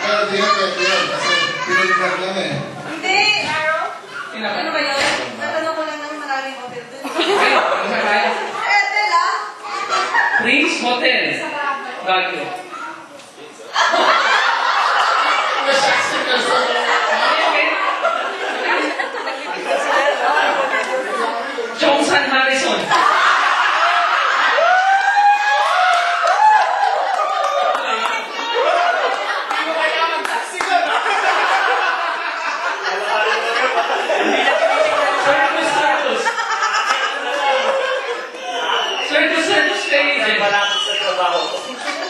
Pero di na pwede yun. Kasi pinag-vlog lang eh. Hindi! Ano ba yun? Natanong ko lang ng maraming hotel dun. Hotel ah! Prince Hotel. Baguio. Johnson Harrison.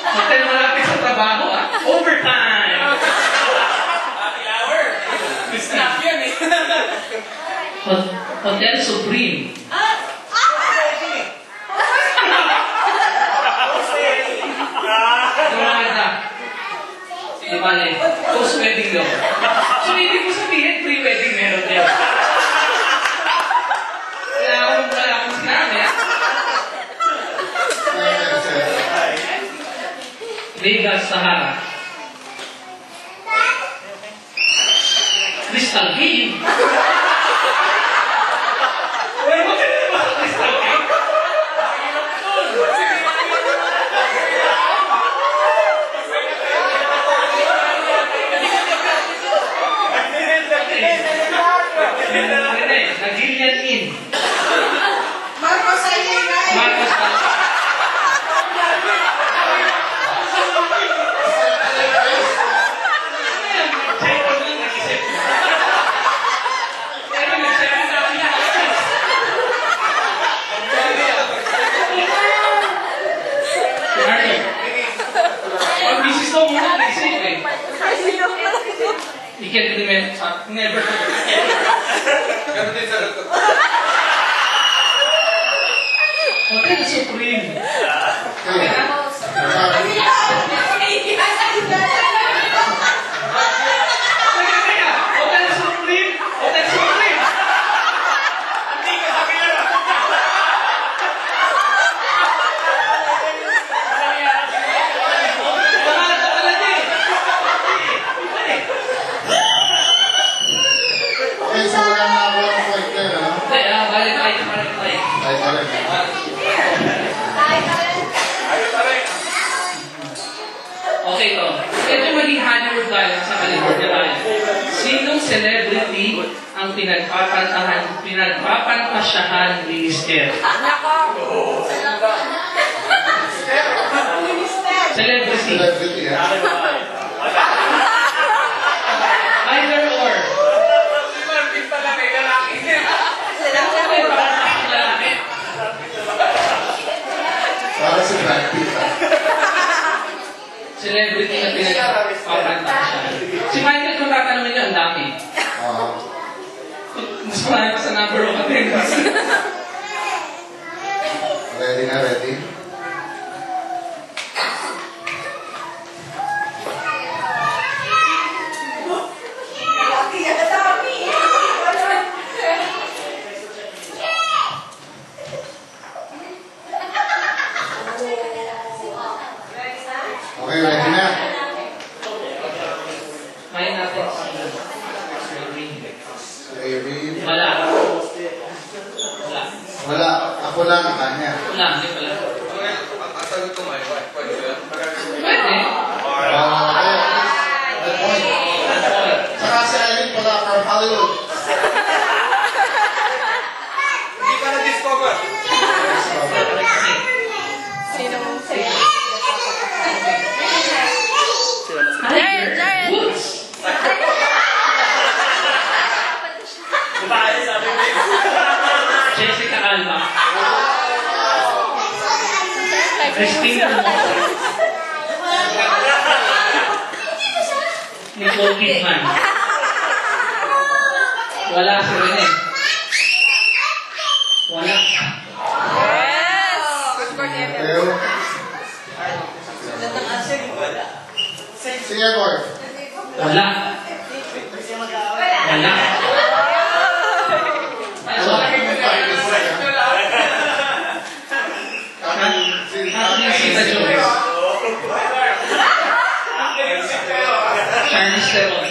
Hotel malapit sa trabaho, ah. Overtime! Happy hour! Snap yan eh. Hotel Supreme. Gumaganda. Di bale, post-wedding daw. So, hindi ko sabihin pre-wedding meron niya. Wala akong sinabi, ah. Vegas Sahara. Crystal Cave. Wala mo ka ba Crystal Cave? Nag-Gillian Inn. Marcos Island. Marcos Island. You can implement never. Ganun din sa luto. Hotel Supreme. Hotel Supreme. Hotel Supreme. Hindi ka sabihin na. So wala na ako ng point there, ha? Balik. Okay to. Ito maging Hollywood tayo sa California tayo. Sinong celebrity ang pinagpapantasyahan ni Mister? Celebrity. Celebrity, ha? Either or. Para si Brad Pitt, ha? Celebrity na pinagpapantasyahan. Si Michael, kung tatanungin niyo, ang dami. Mas marami pa sa number of attendance. Ready na, ready? Okay, ready na? Kaya natin si Irene. Wala. Wala. Ako lang ang kanya. Wala, hindi pala. Ang sagot ko may pwede ba? Pwede. Good point. Saka si Irene pala from Hollywood. Hindi ka na-discover. Sinong Tiger Woods. Jessica Alba. Christine Hermoso. Nicole Kidman. Wala si Rene. Wala. Yes! Good for Pero, si Edward. Wala. Wala. Si Tita Joyce. Chinese Theron.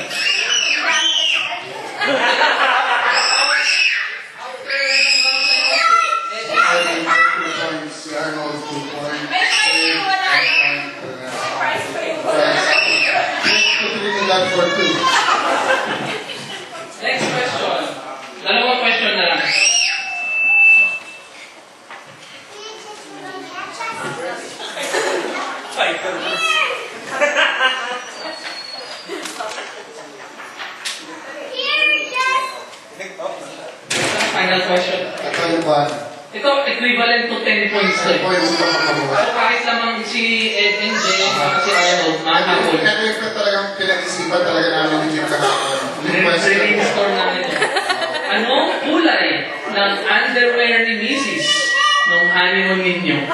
Si Arnold, 2 points. May kayo wala yun. Price pa yun. That for 2. Next question. Dalawang question na lang. Final question. Ito yung one. Ito, equivalent to 10 points to. 10 points ito makabuhay. So kahit lamang si Ed and Jen, si Arnold, makakapol. Ito yung talagang pinag-isipan talaga namin ni Jim kahapon. Reading score namin ito. Anong kulay ng underwear ni Mrs. nung honeymoon ninyo?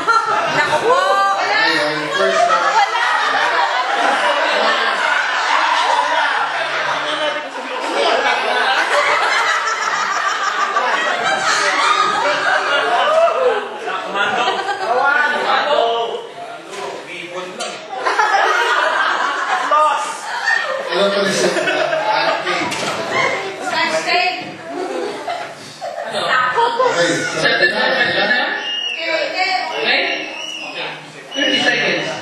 Naku po! Ayun, first na. Alam ko na siya. Scotch tape! Okay. Certain na question na? Okay. Okay? 30 seconds.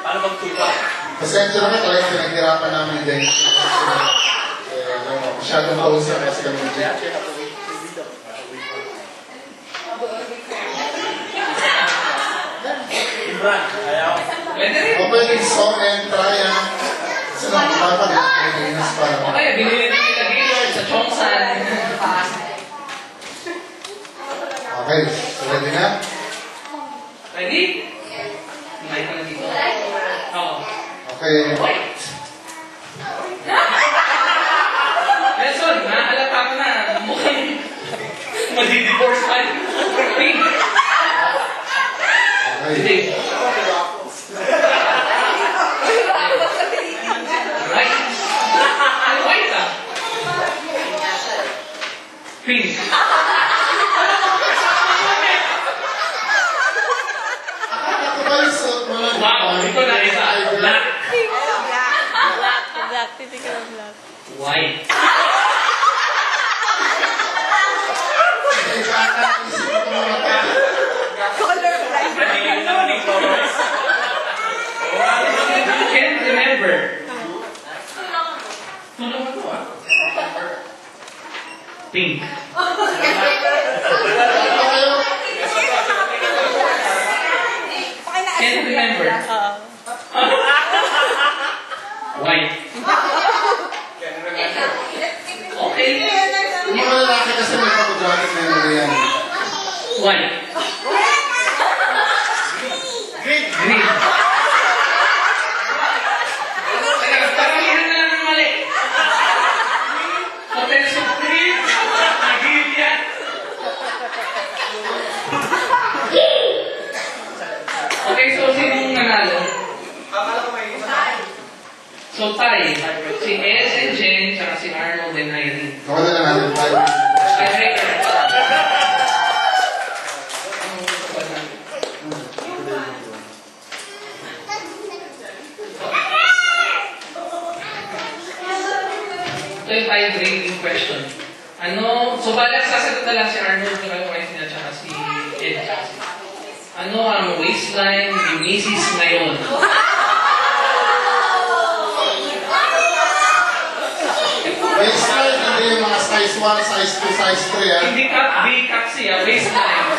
Paano bang tupa? Pasensya naman talagang pinaghirapan namin din. Masyadong kausap kasi kami ni Jim. Imran, ayaw. Pwede rin. Opening song and try ang sinang papalit ng Pilipinas para Okay, binili na nila Gaylord sa Chongsan. Okay, so ready na? Ready? May ka na dito. Oo. Okay. White. Lesson, nahalata ko na. Mukhang madi-divorce ka. Pink. Hindi. Okay. White. Ano white ah? Pink. Ako ba yung suot mo lang? Wow, ito na isa. Black. Black. Titigil ang black. White. Ay, baka isip ko mga tao. Colorblind. You can't remember. Tulong ako ah. Pink. Can't remember. White. Okay. Yung mga lalaki kasi may photographic memory yan. White. Green. Paramihan na ng mali. Hotel Supreme. Nagil yan. Okay, so sinong nanalo? So tie. Si S and Jen, tsaka si Arnold and Irene. Ako na lang natin tayo. Tiebreaker. Ito yung tie-breaking question. So balang sasagot na lang si Arnold, yung wife niya, tsaka si Ed. Ano ang waistline ni Mrs. ngayon? Waistline, hindi yung mga size 1, size 2, size 3 yan. Hindi cut, B cut siya, waistline.